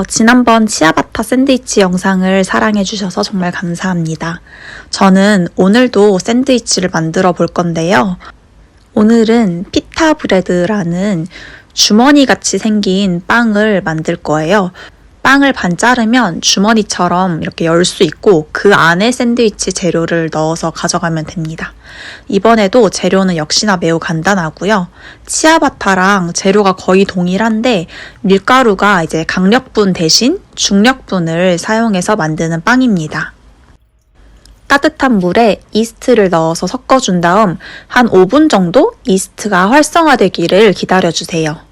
지난번 치아바타 샌드위치 영상을 사랑해주셔서 정말 감사합니다. 저는 오늘도 샌드위치를 만들어 볼 건데요. 오늘은 피타 브레드라는 주머니 같이 생긴 빵을 만들 거예요. 빵을 반 자르면 주머니처럼 이렇게 열 수 있고 그 안에 샌드위치 재료를 넣어서 가져가면 됩니다. 이번에도 재료는 역시나 매우 간단하고요. 치아바타랑 재료가 거의 동일한데 밀가루가 이제 강력분 대신 중력분을 사용해서 만드는 빵입니다. 따뜻한 물에 이스트를 넣어서 섞어준 다음 한 5분 정도 이스트가 활성화되기를 기다려주세요.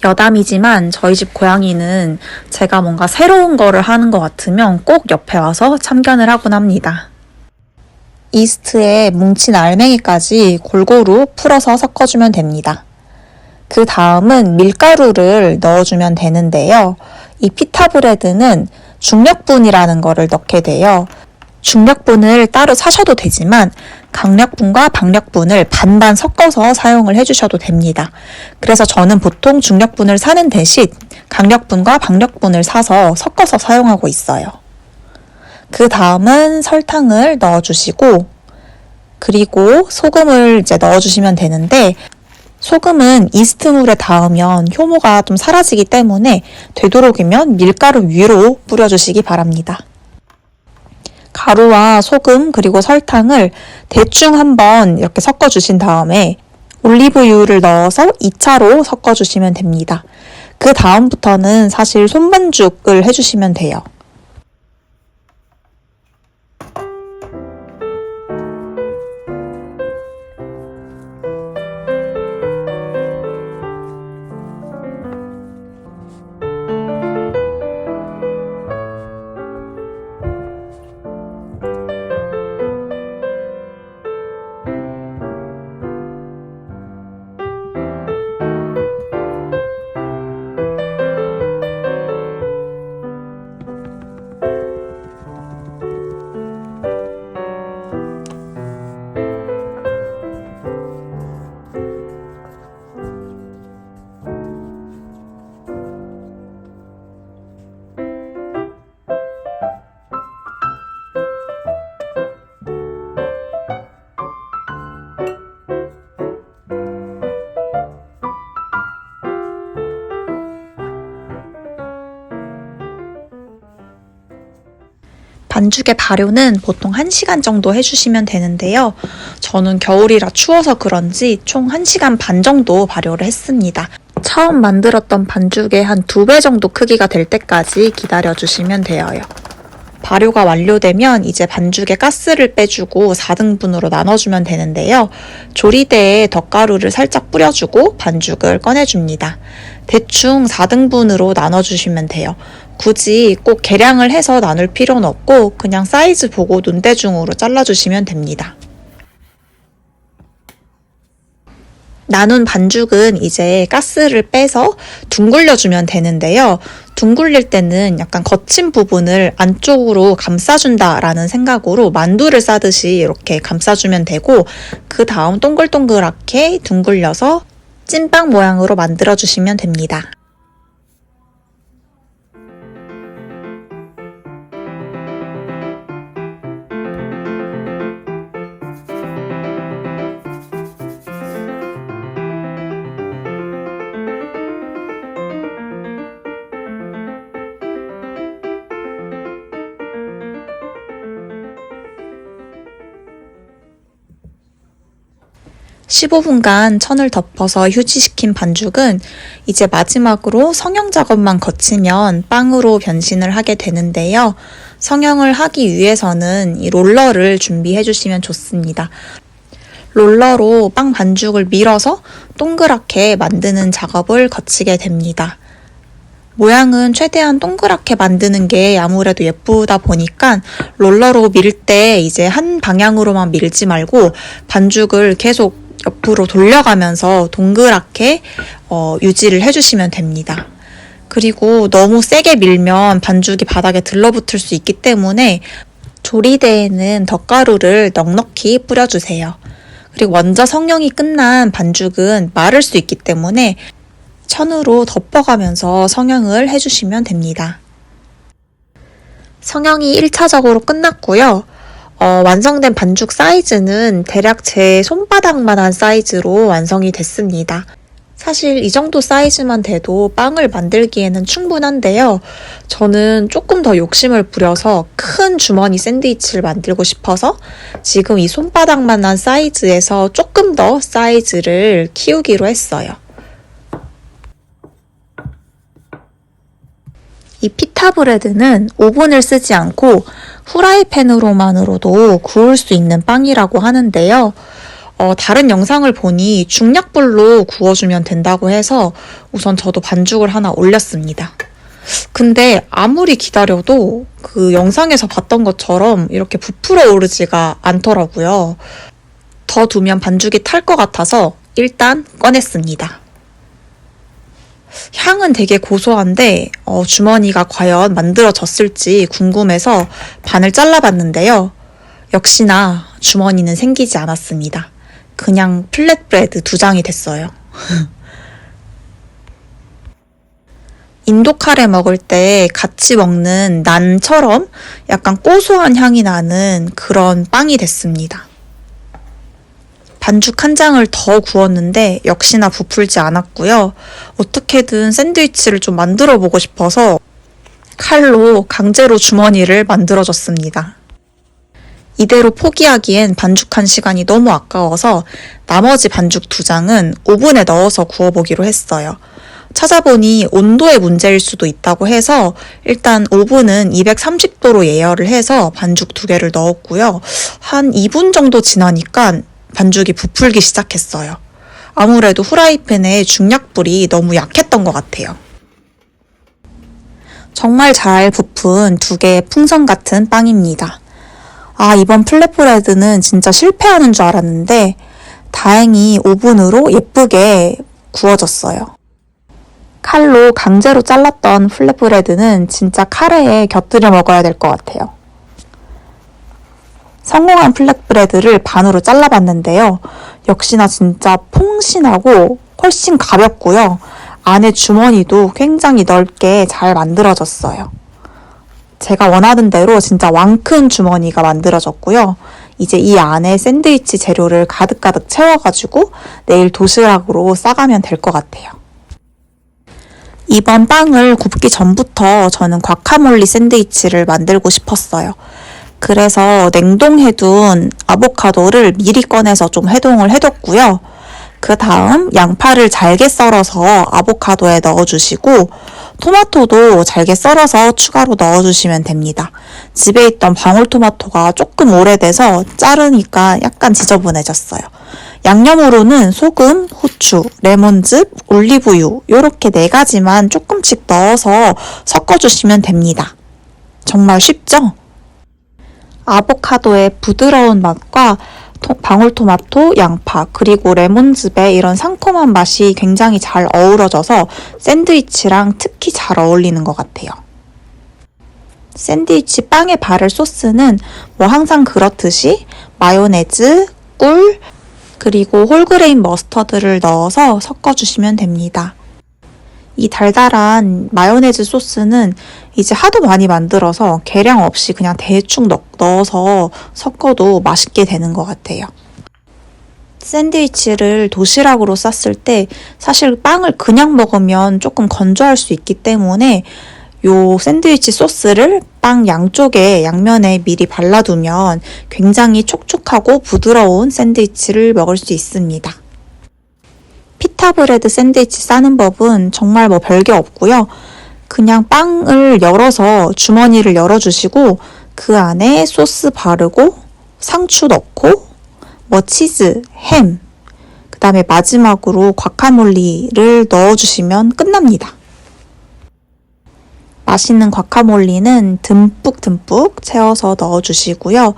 여담이지만 저희 집 고양이는 제가 뭔가 새로운 거를 하는 것 같으면 꼭 옆에 와서 참견을 하곤 합니다. 이스트에 뭉친 알맹이까지 골고루 풀어서 섞어주면 됩니다. 그 다음은 밀가루를 넣어주면 되는데요. 이 피타 브레드는 중력분이라는 거를 넣게 돼요. 중력분을 따로 사셔도 되지만 강력분과 박력분을 반반 섞어서 사용을 해주셔도 됩니다. 그래서 저는 보통 중력분을 사는 대신 강력분과 박력분을 사서 섞어서 사용하고 있어요. 그 다음은 설탕을 넣어주시고 그리고 소금을 이제 넣어주시면 되는데 소금은 이스트물에 닿으면 효모가 좀 사라지기 때문에 되도록이면 밀가루 위로 뿌려주시기 바랍니다. 가루와 소금 그리고 설탕을 대충 한번 이렇게 섞어주신 다음에 올리브유를 넣어서 2차로 섞어주시면 됩니다. 그 다음부터는 사실 손반죽을 해주시면 돼요. 반죽의 발효는 보통 1시간 정도 해주시면 되는데요. 저는 겨울이라 추워서 그런지 총 1시간 반 정도 발효를 했습니다. 처음 만들었던 반죽의 한 2배 정도 크기가 될 때까지 기다려주시면 돼요. 발효가 완료되면 이제 반죽에 가스를 빼주고 4등분으로 나눠주면 되는데요. 조리대에 덧가루를 살짝 뿌려주고 반죽을 꺼내줍니다. 대충 4등분으로 나눠주시면 돼요. 굳이 꼭 계량을 해서 나눌 필요는 없고 그냥 사이즈 보고 눈대중으로 잘라주시면 됩니다. 나눈 반죽은 이제 가스를 빼서 둥글려주면 되는데요. 둥글릴 때는 약간 거친 부분을 안쪽으로 감싸준다라는 생각으로 만두를 싸듯이 이렇게 감싸주면 되고 그 다음 동글동글하게 둥글려서 찐빵 모양으로 만들어주시면 됩니다. (15분간) 천을 덮어서 휴지시킨 반죽은 이제 마지막으로 성형 작업만 거치면 빵으로 변신을 하게 되는데요. 성형을 하기 위해서는 이 롤러를 준비해 주시면 좋습니다. 롤러로 빵 반죽을 밀어서 동그랗게 만드는 작업을 거치게 됩니다. 모양은 최대한 동그랗게 만드는 게 아무래도 예쁘다 보니까 롤러로 밀 때 이제 한 방향으로만 밀지 말고 반죽을 계속 옆으로 돌려가면서 동그랗게 유지를 해주시면 됩니다. 그리고 너무 세게 밀면 반죽이 바닥에 들러붙을 수 있기 때문에 조리대에는 덧가루를 넉넉히 뿌려주세요. 그리고 먼저 성형이 끝난 반죽은 마를 수 있기 때문에 천으로 덮어가면서 성형을 해주시면 됩니다. 성형이 1차적으로 끝났고요. 완성된 반죽 사이즈는 대략 제 손바닥만한 사이즈로 완성이 됐습니다. 사실 이 정도 사이즈만 돼도 빵을 만들기에는 충분한데요. 저는 조금 더 욕심을 부려서 큰 주머니 샌드위치를 만들고 싶어서 지금 이 손바닥만한 사이즈에서 조금 더 사이즈를 키우기로 했어요. 이 피타브레드는 오븐을 쓰지 않고 후라이팬으로만으로도 구울 수 있는 빵이라고 하는데요. 다른 영상을 보니 중약불로 구워주면 된다고 해서 우선 저도 반죽을 하나 올렸습니다. 근데 아무리 기다려도 그 영상에서 봤던 것처럼 이렇게 부풀어 오르지가 않더라고요. 더 두면 반죽이 탈 것 같아서 일단 꺼냈습니다. 향은 되게 고소한데 주머니가 과연 만들어졌을지 궁금해서 반을 잘라봤는데요. 역시나 주머니는 생기지 않았습니다. 그냥 플랫브레드 2장이 됐어요. 인도 카레 먹을 때 같이 먹는 난처럼 약간 고소한 향이 나는 그런 빵이 됐습니다. 반죽 한 장을 더 구웠는데 역시나 부풀지 않았고요. 어떻게든 샌드위치를 좀 만들어 보고 싶어서 칼로 강제로 주머니를 만들어줬습니다. 이대로 포기하기엔 반죽한 시간이 너무 아까워서 나머지 반죽 2장은 오븐에 넣어서 구워보기로 했어요. 찾아보니 온도의 문제일 수도 있다고 해서 일단 오븐은 230도로 예열을 해서 반죽 2개를 넣었고요. 한 2분 정도 지나니까 반죽이 부풀기 시작했어요. 아무래도 후라이팬의 중약불이 너무 약했던 것 같아요. 정말 잘 부푼 2개의 풍선 같은 빵입니다. 이번 플랫브레드는 진짜 실패하는 줄 알았는데 다행히 오븐으로 예쁘게 구워졌어요. 칼로 강제로 잘랐던 플랫브레드는 진짜 카레에 곁들여 먹어야 될 것 같아요. 성공한 플랫브레드를 반으로 잘라봤는데요. 역시나 진짜 퐁신하고 훨씬 가볍고요. 안에 주머니도 굉장히 넓게 잘 만들어졌어요. 제가 원하는 대로 진짜 왕큰 주머니가 만들어졌고요. 이제 이 안에 샌드위치 재료를 가득가득 채워가지고 내일 도시락으로 싸가면 될 것 같아요. 이번 빵을 굽기 전부터 저는 과카몰리 샌드위치를 만들고 싶었어요. 그래서 냉동해둔 아보카도를 미리 꺼내서 좀 해동을 해뒀고요. 그 다음 양파를 잘게 썰어서 아보카도에 넣어주시고 토마토도 잘게 썰어서 추가로 넣어주시면 됩니다. 집에 있던 방울토마토가 조금 오래돼서 자르니까 약간 지저분해졌어요. 양념으로는 소금, 후추, 레몬즙, 올리브유 이렇게 4가지만 조금씩 넣어서 섞어주시면 됩니다. 정말 쉽죠? 아보카도의 부드러운 맛과 방울토마토, 양파, 그리고 레몬즙의 이런 상콤한 맛이 굉장히 잘 어우러져서 샌드위치랑 특히 잘 어울리는 것 같아요. 샌드위치 빵에 바를 소스는 항상 그렇듯이 마요네즈, 꿀, 그리고 홀그레인 머스터드를 넣어서 섞어주시면 됩니다. 이 달달한 마요네즈 소스는 이제 하도 많이 만들어서 계량 없이 그냥 대충 넣어서 섞어도 맛있게 되는 것 같아요. 샌드위치를 도시락으로 쌌을 때 사실 빵을 그냥 먹으면 조금 건조할 수 있기 때문에 요 샌드위치 소스를 빵 양쪽에 양면에 미리 발라두면 굉장히 촉촉하고 부드러운 샌드위치를 먹을 수 있습니다. 피타브레드 샌드위치 싸는 법은 정말 별게 없고요. 그냥 빵을 열어서 주머니를 열어주시고 그 안에 소스 바르고 상추 넣고 치즈, 햄, 그 다음에 마지막으로 과카몰리를 넣어주시면 끝납니다. 맛있는 과카몰리는 듬뿍듬뿍 채워서 넣어주시고요.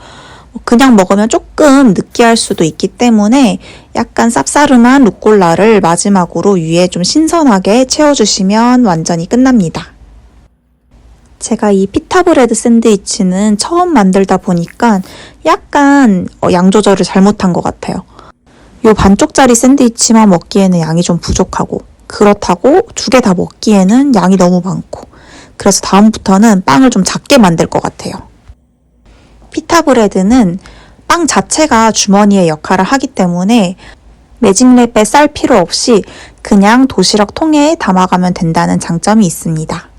그냥 먹으면 조금 느끼할 수도 있기 때문에 약간 쌉싸름한 루꼴라를 마지막으로 위에 좀 신선하게 채워주시면 완전히 끝납니다. 제가 이 피타브레드 샌드위치는 처음 만들다 보니까 약간 양 조절을 잘못한 것 같아요. 요 반쪽짜리 샌드위치만 먹기에는 양이 좀 부족하고 그렇다고 두 개 다 먹기에는 양이 너무 많고, 그래서 다음부터는 빵을 좀 작게 만들 것 같아요. 피타브레드는 빵 자체가 주머니의 역할을 하기 때문에 매직랩에 쌀 필요 없이 그냥 도시락 통에 담아가면 된다는 장점이 있습니다.